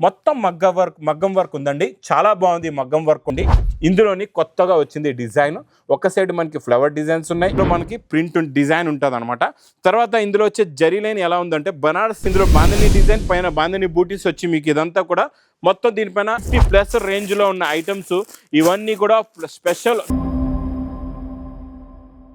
మొత్తం మగ్గం వర్క్ ఉందండి. చాలా బాగుంది మగ్గం వర్క్ ఉంది. ఇందులోని కొత్తగా వచ్చింది డిజైన్. ఒక సైడ్ మనకి ఫ్లవర్ డిజైన్స్ ఉన్నాయి, ఇందులో మనకి ప్రింట్ డిజైన్ ఉంటుంది అనమాట. తర్వాత ఇందులో వచ్చే జరీ లైన్ ఎలా ఉందంటే బనారస్, ఇందులో బాందిని డిజైన్ పైన బాందిని బూటీస్ వచ్చి మీకు ఇదంతా కూడా మొత్తం దీనిపైన 50+ రేంజ్లో ఉన్న ఐటమ్స్ ఇవన్నీ కూడా special.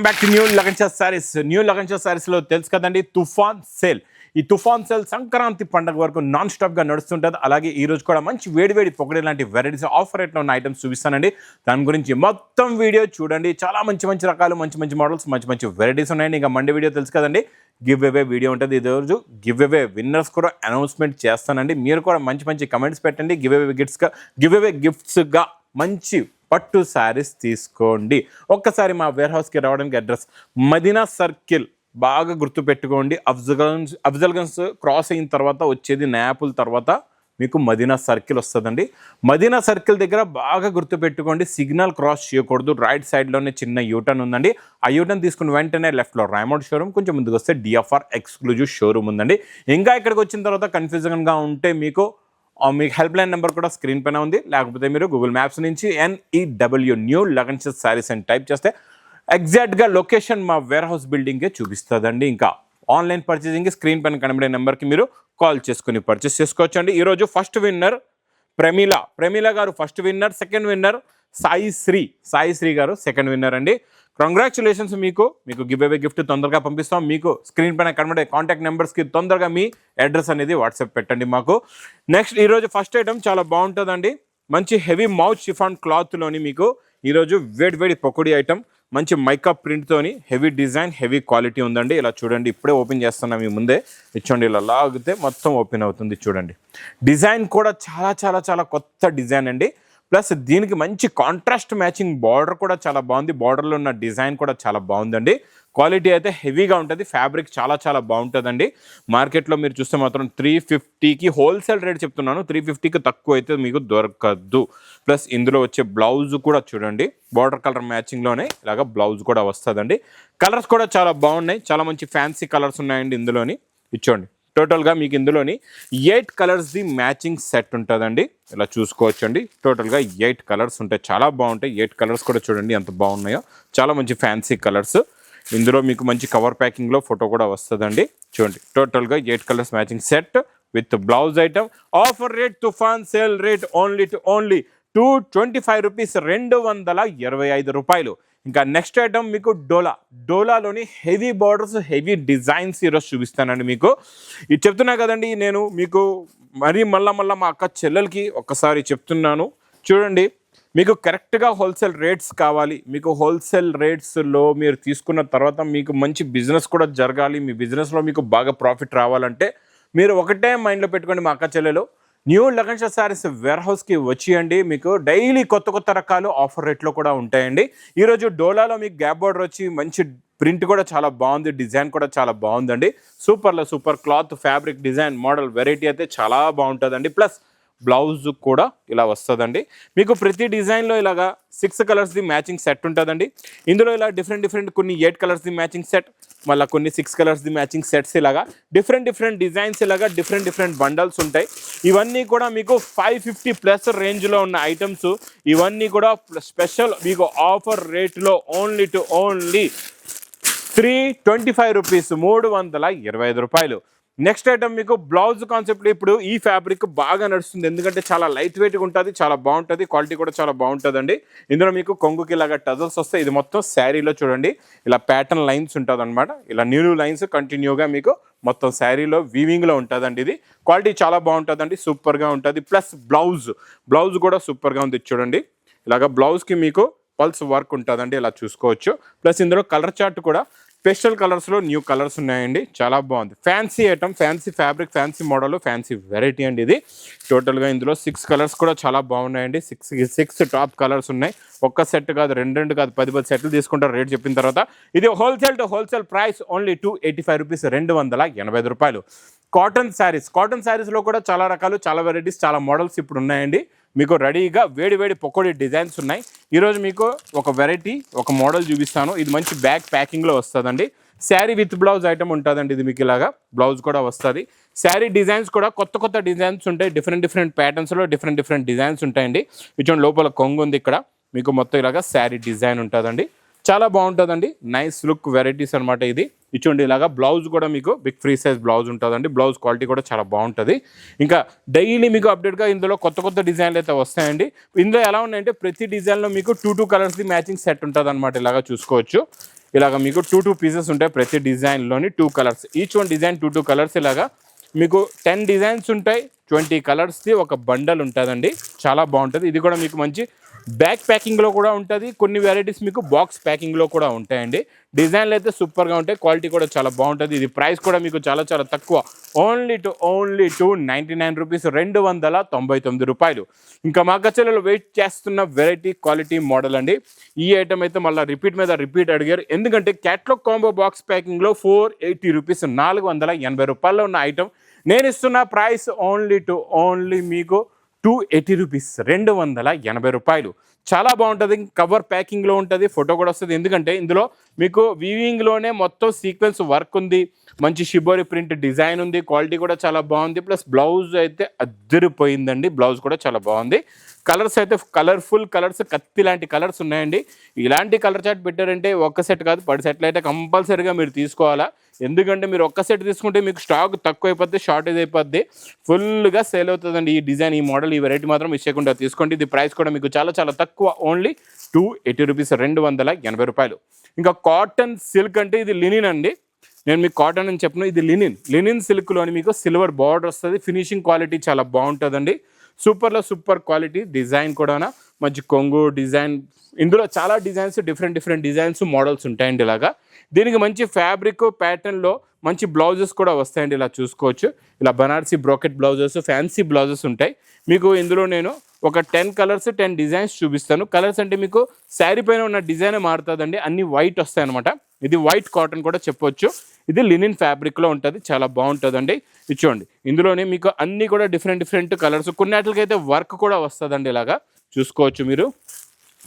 Back to new Lagansha sarees. New Lagansha సారీస్లో తెలుసు కదండి తుఫాన్ సేల్. ఈ తుఫాన్ సేల్ సంక్రాంతి పండుగ వరకు నాన్ స్టాప్గా నడుస్తుంటుంది. అలాగే ఈ రోజు కూడా మంచి వేడివేడి పొగడి లాంటి వెరైటీస్ ఆఫర్ రేట్లో ఉన్న ఐటమ్స్ చూపిస్తానండి. దాని గురించి మొత్తం వీడియో చూడండి. చాలా మంచి మంచి రకాలు, మంచి మంచి మోడల్స్, మంచి మంచి వెరైటీస్ ఉన్నాయండి. ఇంకా మండే వీడియో తెలుసు కదండి, గివ్ అవే వీడియో ఉంటుంది. ఈ రోజు గివ్ అవే విన్నర్స్ కూడా అనౌన్స్మెంట్ చేస్తానండి. మీరు కూడా మంచి మంచి కమెంట్స్ పెట్టండి. గివ్ అవే గిఫ్ట్స్గా మంచి పట్టు శారీస్ తీసుకోండి. ఒక్కసారి మా వేర్ హౌస్కి రావడానికి అడ్రస్ మదీనా సర్కిల్ బాగా గుర్తుపెట్టుకోండి. అఫ్జల్గంజ్ క్రాస్ అయిన తర్వాత వచ్చేది నయాపుల్ తర్వాత మీకు మదీనా సర్కిల్ వస్తుందండి. మదీనా సర్కిల్ దగ్గర బాగా గుర్తుపెట్టుకోండి, సిగ్నల్ క్రాస్ చేయకూడదు. రైట్ సైడ్లోనే చిన్న యూటర్న్ ఉందండి. ఆ యూటర్న్ తీసుకుని వెంటనే లెఫ్ట్లో రైమౌండ్ షోరూమ్, కొంచెం ముందుకు వస్తే డిఎఫ్ఆర్ ఎక్స్క్లూజివ్ షోరూమ్ ఉందండి. ఇంకా ఇక్కడికి వచ్చిన తర్వాత కన్ఫ్యూజన్గా ఉంటే మీకు హెల్ప్ లైన్ నెంబర్ కూడా స్క్రీన్ పైన ఉంది. లేకపోతే మీరు గూగుల్ మ్యాప్స్ నుంచి NEW న్యూ లగన్షా సారీస్ అని టైప్ చేస్తే ఎగ్జాక్ట్గా లొకేషన్ మా వేర్ హౌస్ బిల్డింగే చూపిస్తుందండి. ఇంకా ఆన్లైన్ పర్చేసింగ్ స్క్రీన్ పైన కనబడే నెంబర్కి మీరు కాల్ చేసుకుని పర్చేస్ చేసుకోవచ్చు అండి. ఈరోజు first winner Pramila garu first winner. Second winner Sai Sri garu second winner అండి. కంగ్రాచులేషన్స్. మీకు గివ్ అవే గిఫ్ట్ తొందరగా పంపిస్తాం. మీకు స్క్రీన్ పైన కనబడే కాంటాక్ట్ నెంబర్స్కి తొందరగా మీ అడ్రస్ అనేది వాట్సాప్ పెట్టండి మాకు. నెక్స్ట్ ఈరోజు ఫస్ట్ ఐటమ్ చాలా బాగుంటుందండి. మంచి హెవీ మౌత్ షిఫాన్ క్లాత్లోని మీకు ఈరోజు వేడి పకోడీ ఐటమ్, మంచి మైకప్ ప్రింట్తోని హెవీ డిజైన్, హెవీ క్వాలిటీ ఉందండి. ఇలా చూడండి, ఇప్పుడే ఓపెన్ చేస్తున్నాం మీ ముందే. ఇచ్చండి, ఇలా లాగితే మొత్తం ఓపెన్ అవుతుంది. చూడండి, డిజైన్ కూడా చాలా చాలా చాలా కొత్త డిజైన్ అండి. ప్లస్ దీనికి మంచి కాంట్రాస్ట్ మ్యాచింగ్ బార్డర్ కూడా చాలా బాగుంది. బార్డర్లో ఉన్న డిజైన్ కూడా చాలా బాగుందండి. క్వాలిటీ అయితే హెవీగా ఉంటుంది. ఫ్యాబ్రిక్ చాలా చాలా బాగుంటుందండి. మార్కెట్లో మీరు చూస్తే మాత్రం 350కి హోల్సేల్ రేట్ చెప్తున్నాను. 350కి తక్కువ అయితే మీకు దొరకద్దు. ప్లస్ ఇందులో వచ్చే బ్లౌజ్ కూడా చూడండి, బార్డర్ కలర్ మ్యాచింగ్లోనే ఇలాగ బ్లౌజ్ కూడా వస్తుందండి. కలర్స్ కూడా చాలా బాగున్నాయి. చాలా మంచి ఫ్యాన్సీ కలర్స్ ఉన్నాయండి ఇందులోని. ఇచ్చోండి, టోటల్గా మీకు ఇందులోని 8 కలర్స్ది మ్యాచింగ్ సెట్ ఉంటుందండి. ఇలా చూసుకోవచ్చు అండి. టోటల్గా 8 కలర్స్ ఉంటాయి. చాలా బాగుంటాయి. 8 కలర్స్ కూడా చూడండి ఎంత బాగున్నాయో. చాలా మంచి ఫ్యాన్సీ కలర్స్. ఇందులో మీకు మంచి కవర్ ప్యాకింగ్లో ఫోటో కూడా వస్తుందండి. చూడండి, టోటల్గా 8 colours matching set with blouse item. Offer rate తుఫాన్ సేల్ రేట్ ఓన్లీ 225 రూపీస్, 225 రూపాయలు. ఇంకా నెక్స్ట్ ఐటమ్ మీకు డోలాలోని హెవీ బార్డర్స్, హెవీ డిజైన్స్ ఈరోజు చూపిస్తానండి. మీకు ఇది చెప్తున్నా కదండి, నేను మీకు మళ్ళా మా అక్క చెల్లెలకి ఒక్కసారి చెప్తున్నాను. చూడండి, మీకు కరెక్ట్గా హోల్సేల్ రేట్స్ కావాలి. మీకు హోల్సేల్ రేట్స్లో మీరు తీసుకున్న తర్వాత మీకు మంచి బిజినెస్ కూడా జరగాలి. మీ బిజినెస్లో మీకు బాగా ప్రాఫిట్ రావాలంటే మీరు ఒకటే మైండ్లో పెట్టుకోండి, మా అక్క చెల్లెలు న్యూ లగన్షా సారీస్ వేర్ హౌస్కి వచ్చేయండి. మీకు డైలీ కొత్త రకాలు ఆఫర్ రేట్లో కూడా ఉంటాయండి. ఈరోజు డోలాలో మీకు గ్యాప్ బార్డర్ వచ్చి మంచి ప్రింట్ కూడా చాలా బాగుంది. డిజైన్ కూడా చాలా బాగుందండి. Super cloth, fabric, design, model, variety అయితే చాలా బాగుంటుందండి. ప్లస్ బ్లౌజ్ కూడా ఇలా వస్తుందండి. మీకు ప్రతి డిజైన్లో ఇలాగా 6 కలర్స్ది మ్యాచింగ్ సెట్ ఉంటుందండి. ఇందులో ఇలా డిఫరెంట్ కొన్ని 8 కలర్స్ది మ్యాచింగ్ సెట్, మళ్ళీ కొన్ని 6 కలర్స్ది మ్యాచింగ్ సెట్స్, ఇలాగా డిఫరెంట్ డిజైన్స్, ఇలాగా డిఫరెంట్ బండల్స్ ఉంటాయి. ఇవన్నీ కూడా మీకు 550+ రేంజ్లో ఉన్న ఐటమ్స్. ఇవన్నీ కూడా స్పెషల్ మీకు ఆఫర్ రేట్లో ఓన్లీ 325 రూపీస్, 325 రూపాయలు. నెక్స్ట్ ఐటమ్ మీకు బ్లౌజ్ కాన్సెప్ట్. ఇప్పుడు ఈ ఫ్యాబ్రిక్ బాగా నడుస్తుంది, ఎందుకంటే చాలా లైట్ వెయిట్గా ఉంటుంది, చాలా బాగుంటుంది, క్వాలిటీ కూడా చాలా బాగుంటుందండి. ఇందులో మీకు కొంగుకి ఇలాగా టజల్స్ వస్తాయి. ఇది మొత్తం శారీలో చూడండి ఇలా ప్యాటర్న్ లైన్స్ ఉంటుంది అనమాట. ఇలా నిలువు లైన్స్ కంటిన్యూగా మీకు మొత్తం శారీలో వీవింగ్లో ఉంటుందండి. ఇది క్వాలిటీ చాలా బాగుంటుందండి, సూపర్గా ఉంటుంది. ప్లస్ బ్లౌజ్ కూడా సూపర్గా ఉంది. చూడండి, ఇలాగ బ్లౌజ్కి మీకు పల్స్ వర్క్ ఉంటుందండి, ఇలా చూసుకోవచ్చు. ప్లస్ ఇందులో కలర్ చార్ట్ కూడా పేస్టల్ కలర్స్లో న్యూ కలర్స్ ఉన్నాయండి. చాలా బాగుంది. Fancy item, fancy fabric, fancy model, fancy variety అండి ఇది. టోటల్గా ఇందులో 6 కలర్స్ కూడా చాలా బాగున్నాయండి. 6 టాప్ కలర్స్ ఉన్నాయి. ఒక్క సెట్ కాదు, 2 కాదు, 10 సెట్లు తీసుకుంటారు రేట్ చెప్పిన తర్వాత. ఇది హోల్సేల్ ప్రైస్ ఓన్లీ 285 రూపీస్, 285 రూపాయలు. కాటన్ శారీస్లో కూడా చాలా రకాలు, చాలా వెరైటీస్, చాలా మోడల్స్ ఇప్పుడు ఉన్నాయండి. మీకు రెడీగా వేడి పకోడీ డిజైన్స్ ఉన్నాయి. ఈరోజు మీకు ఒక వెరైటీ, ఒక మోడల్ చూపిస్తాను. ఇది మంచి బ్యాగ్ ప్యాకింగ్లో వస్తుందండి. శారీ విత్ బ్లౌజ్ ఐటమ్ ఉంటుందండి ఇది మీకు ఇలాగా బ్లౌజ్ కూడా వస్తుంది శారీ డిజైన్స్ కూడా కొత్త డిజైన్స్ ఉంటాయి డిఫరెంట్ ప్యాటర్న్స్లో డిఫరెంట్ డిజైన్స్ ఉంటాయండి ఇటువంటి లోపల కొంగు ఉంది ఇక్కడ మీకు మొత్తం ఇలాగా శారీ డిజైన్ ఉంటుందండి చాలా బాగుంటుందండి నైస్ లుక్ వెరైటీస్ అనమాట ఇది ఇచ్చుండి ఇలాగా బ్లౌజ్ కూడా మీకు బిగ్ ఫ్రీ సైజ్ బ్లౌజ్ ఉంటుందండి బ్లౌజ్ క్వాలిటీ కూడా చాలా బాగుంటుంది ఇంకా డైలీ మీకు అప్డేట్గా ఇందులో కొత్త డిజైన్లు అయితే వస్తాయండి ఇందులో ఎలా ఉన్నాయంటే ప్రతి డిజైన్లో మీకు టూ కలర్స్ది మ్యాచింగ్ సెట్ ఉంటుంది అనమాట ఇలాగా చూసుకోవచ్చు ఇలాగ మీకు టూ పీసెస్ ఉంటాయి ప్రతి డిజైన్లోని 2 colours each one design two colours ఇలాగా మీకు 10 డిజైన్స్ ఉంటాయి 20 కలర్స్ది ఒక బండల్ ఉంటుందండి చాలా బాగుంటుంది ఇది కూడా మీకు మంచి బ్యాక్ ప్యాకింగ్లో కూడా ఉంటుంది కొన్ని వెరైటీస్ మీకు బాక్స్ ప్యాకింగ్లో కూడా ఉంటాయండి డిజైన్లు అయితే సూపర్గా ఉంటాయి క్వాలిటీ కూడా చాలా బాగుంటుంది ఇది ప్రైస్ కూడా మీకు చాలా తక్కువ ఓన్లీ 299 రూపీస్ 299 రూపాయలు ఇంకా మా గచ్చలలో వెయిట్ చేస్తున్న వెరైటీ క్వాలిటీ మోడల్ అండి ఈ ఐటమ్ అయితే మళ్ళీ రిపీట్ అడిగారు ఎందుకంటే క్యాట్లాగ్ కాంబో బాక్స్ ప్యాకింగ్లో 480 రూపీస్ 480 రూపాయల్లో ఉన్న ఐటమ్ నేను ఇస్తున్న ప్రైస్ ఓన్లీ మీకు 280 రూపీస్ 280 రూపాయలు చాలా బాగుంటుంది కవర్ ప్యాకింగ్లో ఉంటుంది ఫోటో కూడా వస్తుంది ఎందుకంటే ఇందులో మీకు వీవింగ్లోనే మొత్తం సీక్వెన్స్ వర్క్ ఉంది మంచి షిబోరి ప్రింట్ డిజైన్ ఉంది క్వాలిటీ కూడా చాలా బాగుంది ప్లస్ బ్లౌజ్ అయితే అద్దరిపోయిందండి బ్లౌజ్ కూడా చాలా బాగుంది కలర్స్ అయితే కలర్ఫుల్ కలర్స్ కత్తి లాంటి కలర్స్ ఉన్నాయండి ఇలాంటి కలర్ చార్ట్ పెట్టారంటే ఒక్క సెట్ కాదు 10 సెట్లు అయితే కంపల్సరీగా మీరు తీసుకోవాలా ఎందుకంటే మీరు ఒక్క సెట్ తీసుకుంటే మీకు స్టాక్ తక్కువ అయిపోద్ది షార్టేజ్ అయిపోద్ది ఫుల్గా సేల్ అవుతుందండి ఈ డిజైన్ ఈ మోడల్ ఈ వెరైటీ మాత్రం మిస్ చేయకుండా తీసుకోండి ఇది ప్రైస్ కూడా మీకు చాలా తక్కువ ఓన్లీ 280 రూపీస్ 280 రూపాయలు ఇంకా కాటన్ సిల్క్ అంటే ఇది లినిన్ అండి నేను మీకు కాటన్ అని చెప్పను ఇది లినిన్ సిల్క్లోని మీకు సిల్వర్ బార్డర్ వస్తుంది ఫినిషింగ్ క్వాలిటీ చాలా బాగుంటుందండి సూపర్ క్వాలిటీ డిజైన్ కూడా మంచి కొంగు డిజైన్ ఇందులో చాలా డిజైన్స్ డిఫరెంట్ డిజైన్స్ మోడల్స్ ఉంటాయండి ఇలాగా దీనికి మంచి ఫ్యాబ్రిక్ ప్యాటర్న్లో మంచి బ్లౌజెస్ కూడా వస్తాయండి ఇలా చూసుకోవచ్చు ఇలా Banarasi brocade blouses fancy blouses ఉంటాయి మీకు ఇందులో నేను ఒక 10 కలర్స్ 10 డిజైన్స్ చూపిస్తాను కలర్స్ అంటే మీకు శారీ పైన ఉన్న డిజైన్ మారుతుందండి అన్ని వైట్ వస్తాయి అనమాట ఇది వైట్ కాటన్ కూడా చెప్పొచ్చు ఇది లినిన్ ఫ్యాబ్రిక్లో ఉంటుంది చాలా బాగుంటుందండి ఇచ్చోండి ఇందులోనే మీకు అన్నీ కూడా డిఫరెంట్ కలర్స్ కొన్నిటికైతే వర్క్ కూడా వస్తుందండి ఇలాగా చూసుకోవచ్చు మీరు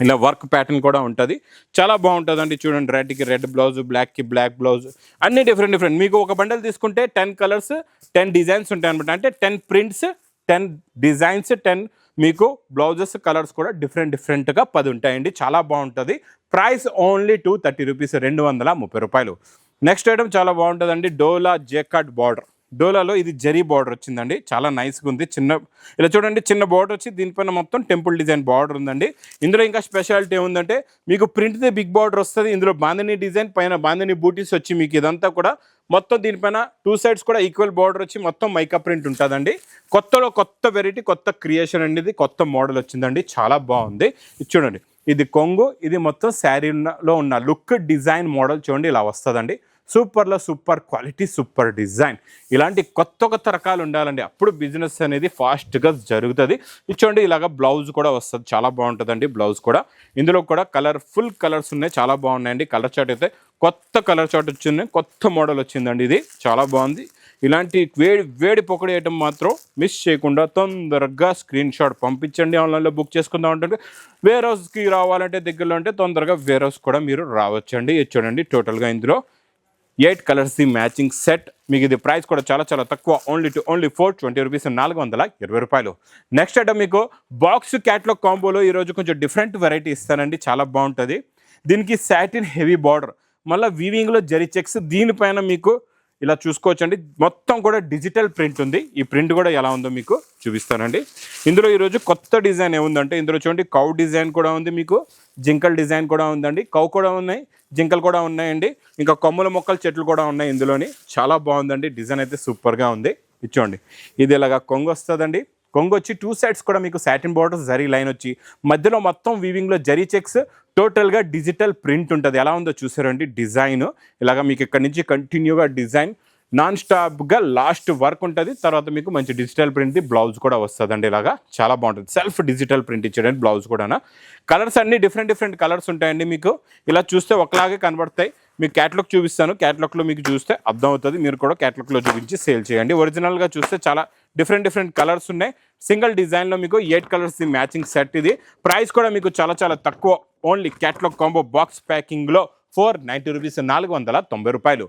ఇలా వర్క్ ప్యాటర్న్ కూడా ఉంటుంది చాలా బాగుంటుందండి చూడండి రెడ్కి రెడ్ బ్లౌజ్ బ్లాక్కి బ్లాక్ బ్లౌజ్ అన్నీ డిఫరెంట్ మీకు ఒక బండల్ తీసుకుంటే 10 కలర్స్ 10 డిజైన్స్ ఉంటాయి అనమాట అంటే 10 ప్రింట్స్ 10 డిజైన్స్ 10 మీకు బ్లౌజెస్ కలర్స్ కూడా డిఫరెంట్గా 10 ఉంటాయండి చాలా బాగుంటుంది ప్రైస్ ఓన్లీ 230 రూపీస్ 230 రూపాయలు నెక్స్ట్ ఐటమ్ చాలా బాగుంటుందండి డోలా జేకార్డ్ బార్డర్ డోలాలో ఇది జరీ బార్డర్ వచ్చిందండి చాలా నైస్గా ఉంది ఇలా చూడండి చిన్న బార్డర్ వచ్చి దీనిపైన మొత్తం టెంపుల్ డిజైన్ బార్డర్ ఉందండి ఇందులో ఇంకా స్పెషాలిటీ ఏముందంటే మీకు ప్రింట్దే బిగ్ బార్డర్ వస్తుంది ఇందులో బాందని డిజైన్ పైన బాందని బూటీస్ వచ్చి మీకు ఇదంతా కూడా మొత్తం దీనిపైన 2 సైడ్స్ కూడా ఈక్వల్ బార్డర్ వచ్చి మొత్తం మైకా ప్రింట్ ఉంటుందండి కొత్త వెరైటీ కొత్త క్రియేషన్ అండి ఇది కొత్త మోడల్ వచ్చిందండి చాలా బాగుంది ఇది చూడండి ఇది కొంగు ఇది మొత్తం శారీలో ఉన్న లుక్ డిజైన్ మోడల్ చూడండి ఇలా వస్తుందండి సూపర్ క్వాలిటీ సూపర్ డిజైన్ ఇలాంటి కొత్త రకాలు ఉండాలండి అప్పుడు బిజినెస్ అనేది ఫాస్ట్గా జరుగుతుంది ఇచ్చోండి ఇలాగ బ్లౌజ్ కూడా వస్తుంది చాలా బాగుంటుందండి బ్లౌజ్ కూడా ఇందులో కూడా కలర్ఫుల్ కలర్స్ ఉన్నాయి చాలా బాగున్నాయండి కలర్ చార్ట్ అయితే కొత్త కలర్ చార్ట్ వచ్చింది కొత్త మోడల్ వచ్చిందండి ఇది చాలా బాగుంది ఇలాంటి వేడి పొకడి ఐటమ్ మాత్రం మిస్ చేయకుండా తొందరగా స్క్రీన్ షాట్ పంపించండి ఆన్లైన్లో బుక్ చేసుకుందాం అంటే వేర్ హౌస్కి రావాలంటే దగ్గరలో అంటే తొందరగా వేర్ హౌస్ కూడా మీరు రావచ్చండి చూడండి టోటల్గా ఇందులో 8 కలర్స్ ది మ్యాచింగ్ సెట్ మీకు ఇది ప్రైస్ కూడా చాలా తక్కువ ఓన్లీ 420 రూపీస్ 420 రూపాయలు నెక్స్ట్ ఐటమ్ మీకు బాక్స్ క్యాట్లాగ్ కాంబోలో ఈరోజు కొంచెం డిఫరెంట్ వెరైటీ ఇస్తానండి చాలా బాగుంటుంది దీనికి సాటిన్ హెవీ బార్డర్ మళ్ళీ వీవింగ్లో జరీ చెక్స్ దీనిపైన మీకు ఇలా చూసుకోవచ్చండి మొత్తం కూడా డిజిటల్ ప్రింట్ ఉంది ఈ ప్రింట్ కూడా ఎలా ఉందో మీకు చూపిస్తానండి ఇందులో ఈరోజు కొత్త డిజైన్ ఏముందంటే ఇందులో చూడండి కౌ డిజైన్ కూడా ఉంది మీకు జింకల్ డిజైన్ కూడా ఉందండి కౌ కూడా ఉన్నాయి జింకలు కూడా ఉన్నాయండి ఇంకా కొమ్మల మొక్కలు చెట్లు కూడా ఉన్నాయి ఇందులోని చాలా బాగుందండి డిజైన్ అయితే సూపర్గా ఉంది ఇచ్చోండి ఇది ఇలాగా కొంగు వస్తుందండి కొంగు వచ్చి 2 సైడ్స్ కూడా మీకు సాటిన్ బార్డర్ జరీ లైన్ వచ్చి మధ్యలో మొత్తం వీవింగ్లో జరీ చెక్స్ టోటల్గా డిజిటల్ ప్రింట్ ఉంటుంది ఎలా ఉందో చూసారండి డిజైన్ ఇలాగా మీకు ఇక్కడ నుంచి కంటిన్యూగా డిజైన్ నాన్ స్టాప్గా లాస్ట్ వర్క్ ఉంటుంది తర్వాత మీకు మంచి డిజిటల్ ప్రింట్ బ్లౌజ్ కూడా వస్తుందండి ఇలాగా చాలా బాగుంటుంది సెల్ఫ్ డిజిటల్ ప్రింట్ ఇచ్చేయండి బ్లౌజ్ కూడా కలర్స్ అన్ని డిఫరెంట్ కలర్స్ ఉంటాయండి మీకు ఇలా చూస్తే ఒకలాగే కనబడతాయి మీకు క్యాటలాగ్ చూపిస్తాను క్యాటలాగ్లో మీకు చూస్తే అర్థమవుతుంది మీరు కూడా క్యాటలాగ్లో చూపించి సేల్ చేయండి ఒరిజినల్గా చూస్తే చాలా డిఫరెంట్ కలర్స్ ఉన్నాయి సింగిల్ డిజైన్లో మీకు 8 కలర్స్ మ్యాచింగ్ సెట్ ఇది ప్రైస్ కూడా మీకు చాలా తక్కువ ఓన్లీ క్యాటలాగ్ కాంబో బాక్స్ ప్యాకింగ్లో రూపీస్ 490 రూపాయలు.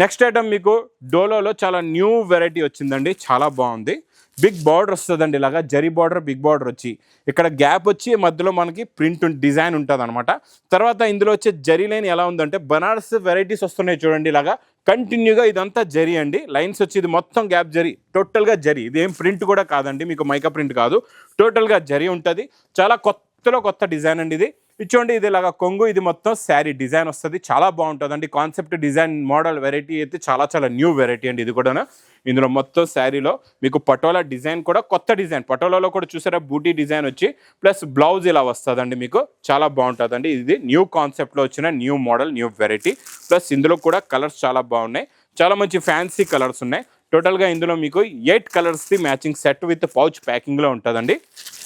నెక్స్ట్ ఐటమ్ మీకు డోలోలో చాలా న్యూ వెరైటీ వచ్చిందండి, చాలా బాగుంది. బిగ్ బార్డర్ వస్తుందండి, ఇలాగా జరీ బార్డర్, బిగ్ బార్డర్ వచ్చి ఇక్కడ గ్యాప్ వచ్చి మధ్యలో మనకి ప్రింట్ డిజైన్ ఉంటుంది అనమాట. తర్వాత ఇందులో వచ్చే జరీ లైన్ ఎలా ఉందంటే బనారస్ వెరైటీస్ వస్తున్నాయి చూడండి, ఇలాగా కంటిన్యూగా ఇదంతా జరీ అండి. లైన్స్ వచ్చి ఇది మొత్తం గ్యాప్ జరీ, టోటల్గా జరీ. ఇది ఏం ప్రింట్ కూడా కాదండి, మీకు మైకా ప్రింట్ కాదు, టోటల్గా జరీ ఉంటుంది. చాలా కొత్త డిజైన్ అండి ఇది. ఇచ్చోండి ఇది ఇలాగా కొంగు, ఇది మొత్తం శారీ డిజైన్ వస్తుంది, చాలా బాగుంటుందండి. కాన్సెప్ట్ డిజైన్ మోడల్ వెరైటీ అయితే చాలా న్యూ వెరైటీ అండి ఇది కూడా. ఇందులో మొత్తం శారీలో మీకు పటోలా డిజైన్ కూడా కొత్త డిజైన్, పటోలాలో కూడా చూసారా బూటీ డిజైన్ వచ్చి ప్లస్ బ్లౌజ్ ఇలా వస్తుందండి, మీకు చాలా బాగుంటుందండి. ఇది న్యూ కాన్సెప్ట్లో వచ్చిన new model, new variety. Plus ఇందులో కూడా కలర్స్ చాలా బాగున్నాయి, చాలా మంచి ఫ్యాన్సీ కలర్స్ ఉన్నాయి. టోటల్గా ఇందులో మీకు 8 కలర్స్ది మ్యాచింగ్ సెట్ విత్ పౌచ్ ప్యాకింగ్లో ఉంటుందండి.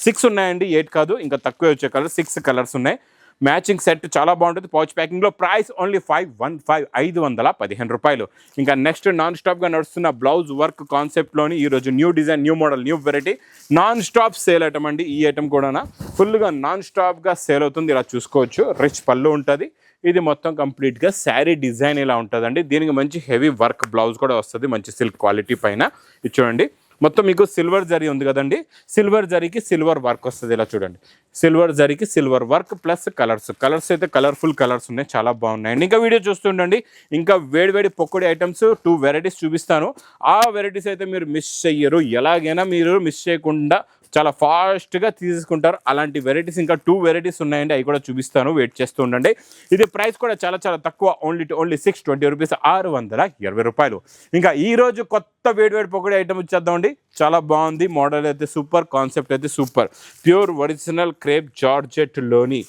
6 ఉన్నాయండి, 8 కాదు, ఇంకా తక్కువే వచ్చే కలర్, 6 కలర్స్ ఉన్నాయి. మ్యాచింగ్ సెట్ చాలా బాగుంటుంది పౌచ్ ప్యాకింగ్లో. ప్రైస్ ఓన్లీ 515 రూపాయలు. ఇంకా నెక్స్ట్ నాన్ స్టాప్గా నడుస్తున్న బ్లౌజ్ వర్క్ కాన్సెప్ట్లోని ఈరోజు new design, new model, new variety non stop sale item అండి. ఈ ఐటమ్ కూడా ఫుల్గా నాన్ స్టాప్గా సేల్ అవుతుంది, ఇలా చూసుకోవచ్చు. రిచ్ పళ్ళు ఉంటుంది, ఇది మొత్తం కంప్లీట్గా శారీ డిజైన్ ఇలా ఉంటుందండి. దీనికి మంచి హెవీ వర్క్ బ్లౌజ్ కూడా వస్తుంది, మంచి సిల్క్ క్వాలిటీ పైన. ఇది చూడండి మొత్తం మీకు సిల్వర్ జరీ ఉంది కదండి, సిల్వర్ జరీకి సిల్వర్ వర్క్ వస్తుంది, ఇలా చూడండి. సిల్వర్ జరీకి సిల్వర్ వర్క్ ప్లస్ కలర్స్ అయితే కలర్ఫుల్ కలర్స్ ఉన్నాయి, చాలా బాగున్నాయండి. ఇంకా వీడియో చూస్తుండండి, ఇంకా వేడి పొక్కుడి ఐటమ్స్ 2 వెరైటీస్ చూపిస్తాను. ఆ వెరైటీస్ అయితే మీరు మిస్ చెయ్యరు, ఎలాగైనా మీరు మిస్ చేయకుండా చాలా ఫాస్ట్గా తీసుకుంటారు. అలాంటి వెరైటీస్ ఇంకా 2 వెరైటీస్ ఉన్నాయండి, అవి కూడా చూపిస్తాను, వెయిట్ చేస్తూ ఉండండి. ఇది ప్రైస్ కూడా చాలా తక్కువ, ఓన్లీ 620 రూపీస్, 620 రూపాయలు. ఇంకా ఈరోజు కొత్త వేడి పొగడి ఐటమ్ వచ్చేద్దామండి, చాలా బాగుంది. మోడల్ అయితే సూపర్, కాన్సెప్ట్ అయితే సూపర్. ప్యూర్ ఒరిజినల్ క్రేప్ జార్జెట్లోని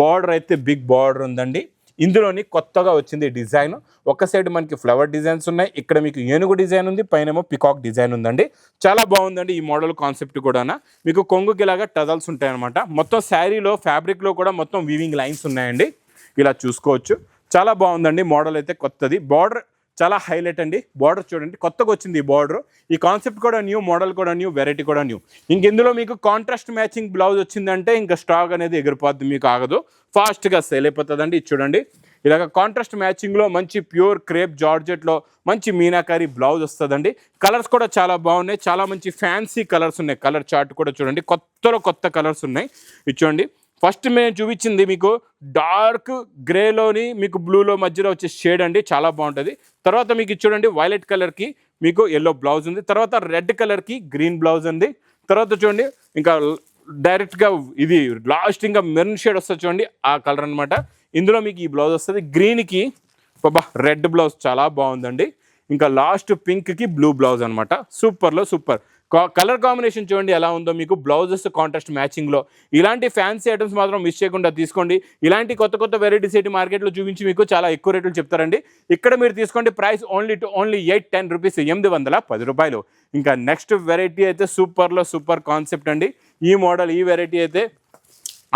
బార్డర్ అయితే బిగ్ బార్డర్ ఉందండి. ఇందులోని కొత్తగా వచ్చింది డిజైన్. ఒక సైడ్ మనకి ఫ్లవర్ డిజైన్స్ ఉన్నాయి, ఇక్కడ మీకు ఏనుగు డిజైన్ ఉంది, పైనేమో పికాక్ డిజైన్ ఉందండి. చాలా బాగుందండి ఈ మోడల్ కాన్సెప్ట్ కూడా. మీకు కొంగుకి ఇలాగా టజల్స్ ఉంటాయన్నమాట. మొత్తం శారీలో ఫ్యాబ్రిక్లో కూడా మొత్తం వీవింగ్ లైన్స్ ఉన్నాయండి, ఇలా చూసుకోవచ్చు. చాలా బాగుందండి మోడల్ అయితే కొత్తది. బార్డర్ చాలా హైలైట్ అండి, బార్డర్ చూడండి కొత్తగా వచ్చింది ఈ బార్డర్. ఈ కాన్సెప్ట్ కూడా న్యూ, మోడల్ కూడా న్యూ, వెరైటీ కూడా న్యూ. ఇందులో మీకు కాంట్రాస్ట్ మ్యాచింగ్ బ్లౌజ్ వచ్చిందంటే ఇంకా స్టాక్ అనేది ఎగిరిపోద్ది, మీకు ఆగదు, ఫాస్ట్గా సేల్ అయిపోతుందండి. ఇది చూడండి ఇలాగ కాంట్రాస్ట్ మ్యాచింగ్లో మంచి ప్యూర్ క్రేప్ జార్జెట్లో మంచి మీనాకారి బ్లౌజ్ వస్తుందండి. కలర్స్ కూడా చాలా బాగున్నాయి, చాలా మంచి ఫ్యాన్సీ కలర్స్ ఉన్నాయి. కలర్ చార్ట్ కూడా చూడండి, కొత్త కలర్స్ ఉన్నాయి. ఇది చూడండి ఫస్ట్ మేము చూపించింది మీకు డార్క్ గ్రేలోని మీకు బ్లూలో మధ్యలో వచ్చే షేడ్ అండి, చాలా బాగుంటుంది. తర్వాత మీకు చూడండి వైలెట్ కలర్కి మీకు ఎల్లో బ్లౌజ్ ఉంది, తర్వాత రెడ్ కలర్కి గ్రీన్ బ్లౌజ్ ఉంది. తర్వాత చూడండి ఇంకా డైరెక్ట్గా ఇది లాస్ట్ ఇంకా మెరూన్ షేడ్ వస్తుంది చూడండి, ఆ కలర్ అనమాట. ఇందులో మీకు ఈ బ్లౌజ్ వస్తుంది. గ్రీన్కి రెడ్ బ్లౌజ్ చాలా బాగుందండి. ఇంకా లాస్ట్ పింక్కి బ్లూ బ్లౌజ్ అనమాట. సూపర్ కలర్ కాంబినేషన్ చూడండి ఎలా ఉందో, మీకు బ్లౌజెస్ కాంట్రాస్ట్ మ్యాచింగ్లో. ఇలాంటి ఫ్యాన్సీ ఐటమ్స్ మాత్రం మిస్ చేయకుండా తీసుకోండి. ఇలాంటి కొత్త వెరైటీస్ ఏంటి మార్కెట్లో చూపించి మీకు చాలా ఎక్కువ రేట్లు చెప్తారండి. ఇక్కడ మీరు తీసుకోండి, ప్రైస్ ఓన్లీ 810 రూపీస్, 810 రూపాయలు. ఇంకా నెక్స్ట్ వెరైటీ అయితే సూపర్ కాన్సెప్ట్ అండి. ఈ మోడల్, ఈ వెరైటీ అయితే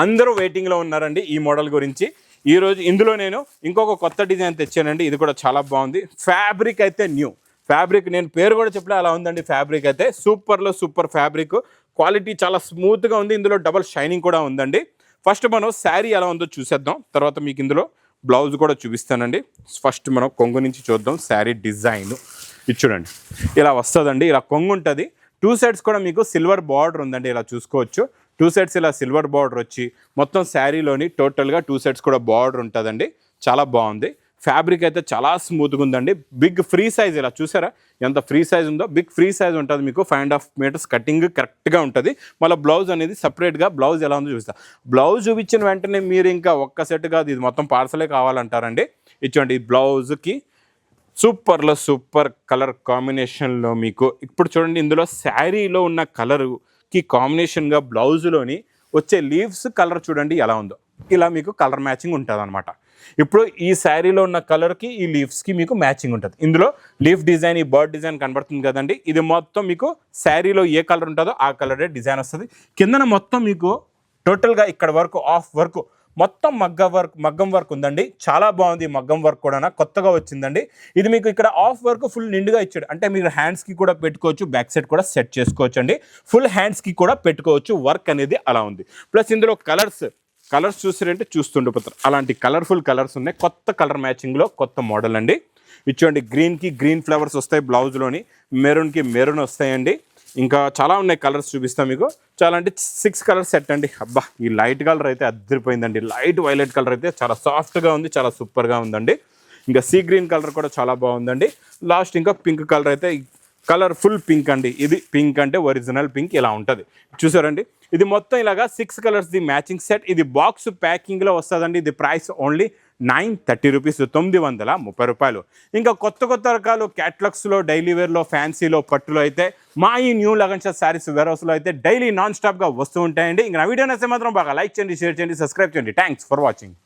అందరూ వెయిటింగ్లో ఉన్నారండి ఈ మోడల్ గురించి. ఈరోజు ఇందులో నేను ఇంకొక కొత్త డిజైన్ తెచ్చానండి, ఇది కూడా చాలా బాగుంది. ఫ్యాబ్రిక్ అయితే న్యూ ఫ్యాబ్రిక్, నేను పేరు కూడా చెప్పలే అలా ఉందండి. ఫ్యాబ్రిక్ అయితే సూపర్ ఫ్యాబ్రిక్, క్వాలిటీ చాలా స్మూత్గా ఉంది. ఇందులో డబల్ షైనింగ్ కూడా ఉందండి. ఫస్ట్ మనం శారీ ఎలా ఉందో చూసేద్దాం, తర్వాత మీకు ఇందులో బ్లౌజ్ కూడా చూపిస్తానండి. ఫస్ట్ మనం కొంగు నుంచి చూద్దాం శారీ డిజైన్. ఇది చూడండి ఇలా వస్తుందండి, ఇలా కొంగు ఉంటుంది. 2 సైడ్స్ కూడా మీకు సిల్వర్ బార్డర్ ఉందండి, ఇలా చూసుకోవచ్చు. 2 సైడ్స్ ఇలా సిల్వర్ బార్డర్ వచ్చి మొత్తం శారీలోని టోటల్గా 2 సైడ్స్ కూడా బార్డర్ ఉంటుందండి, చాలా బాగుంది. ఫ్యాబ్రిక్ అయితే చాలా స్మూత్గా ఉందండి. బిగ్ ఫ్రీ సైజ్, ఇలా చూసారా ఎంత ఫ్రీ సైజ్ ఉందో, బిగ్ ఫ్రీ సైజ్ ఉంటుంది మీకు. 5.5 మీటర్స్ కటింగ్ కరెక్ట్గా ఉంటుంది. మళ్ళీ బ్లౌజ్ అనేది సపరేట్గా, బ్లౌజ్ ఎలా ఉందో చూపిస్తా. బ్లౌజ్ చూపించిన వెంటనే మీరు ఇంకా ఒక్క సెట్ కాదు, ఇది మొత్తం పార్సలే కావాలంటారండి. ఇచ్చోండి బ్లౌజ్కి సూపర్ కలర్ కాంబినేషన్లో మీకు. ఇప్పుడు చూడండి ఇందులో శారీలో ఉన్న కలర్కి కాంబినేషన్గా బ్లౌజ్లోని వచ్చే లీవ్స్ కలర్ చూడండి ఎలా ఉందో, ఇలా మీకు కలర్ మ్యాచింగ్ ఉంటుంది అనమాట. ఇప్పుడు ఈ శారీలో ఉన్న కలర్కి ఈ లీవ్స్కి మీకు మ్యాచింగ్ ఉంటుంది. ఇందులో లీఫ్ డిజైన్, ఈ బర్డ్ డిజైన్ కనబడుతుంది కదండి, ఇది మొత్తం మీకు శారీలో ఏ కలర్ ఉంటుందో ఆ కలరే డిజైన్ వస్తుంది. కిందన మొత్తం మీకు టోటల్గా ఇక్కడ వరకు ఆఫ్ వర్క్, మొత్తం మగ్గం వర్క్ ఉందండి, చాలా బాగుంది. మగ్గం వర్క్ కూడా కొత్తగా వచ్చిందండి. ఇది మీకు ఇక్కడ ఆఫ్ వర్క్ ఫుల్ నిండుగా ఇచ్చాడు, అంటే మీరు హ్యాండ్స్కి కూడా పెట్టుకోవచ్చు, బ్యాక్ సైడ్ కూడా సెట్ చేసుకోవచ్చు అండి. ఫుల్ హ్యాండ్స్కి కూడా పెట్టుకోవచ్చు, వర్క్ అనేది అలా ఉంది. ప్లస్ ఇందులో కలర్స్ కలర్స్ చూసారంటే చూస్తుండిపోతారు. అలాంటి కలర్ఫుల్ కలర్స్ ఉన్నాయి. కొత్త కలర్ మ్యాచింగ్లో కొత్త మోడల్ అండి. ఇచ్చోండి గ్రీన్కి గ్రీన్ ఫ్లవర్స్ వస్తాయి, బ్లౌజ్లోని మెరూన్కి మెరూన్ వస్తాయండి. ఇంకా చాలా ఉన్నాయి కలర్స్ చూపిస్తాను మీకు. చాలా అంటే 6 కలర్ సెట్ అండి. అబ్బా ఈ లైట్ కలర్ అయితే అదిరిపోయిందండి. లైట్ వైలెట్ కలర్ అయితే చాలా సాఫ్ట్గా ఉంది, చాలా సూపర్గా ఉందండి. ఇంకా సీ గ్రీన్ కలర్ కూడా చాలా బాగుందండి. లాస్ట్ ఇంకా పింక్ కలర్ అయితే కలర్ఫుల్ పింక్ అండి. ఇది పింక్ అంటే ఒరిజినల్ పింక్ ఇలా ఉంటుంది చూసారండి. ఇది మొత్తం ఇలాగా 6 కలర్స్ ది మ్యాచింగ్ సెట్. ఇది బాక్స్ ప్యాకింగ్లో వస్తుందండి. ఇది ప్రైస్ ఓన్లీ 930 రూపీస్, 930 రూపాయలు. ఇంకా కొత్త కొత్త రకాలు క్యాట్లాగ్స్లో, డైలీ వేర్లో, ఫ్యాన్సీలో, పట్టులో అయితే మా ఈ న్యూ లగన్ షా శారీస్ వేర్ హౌస్లో అయితే డైలీ నాన్ స్టాప్గా వస్తూ ఉంటాయండి. ఇంకా నా వీడియో నచ్చితే మాత్రం బాగా లైక్ చేయండి, షేర్ చేయండి, సబ్స్క్రైబ్ చేయండి. Thanks for watching.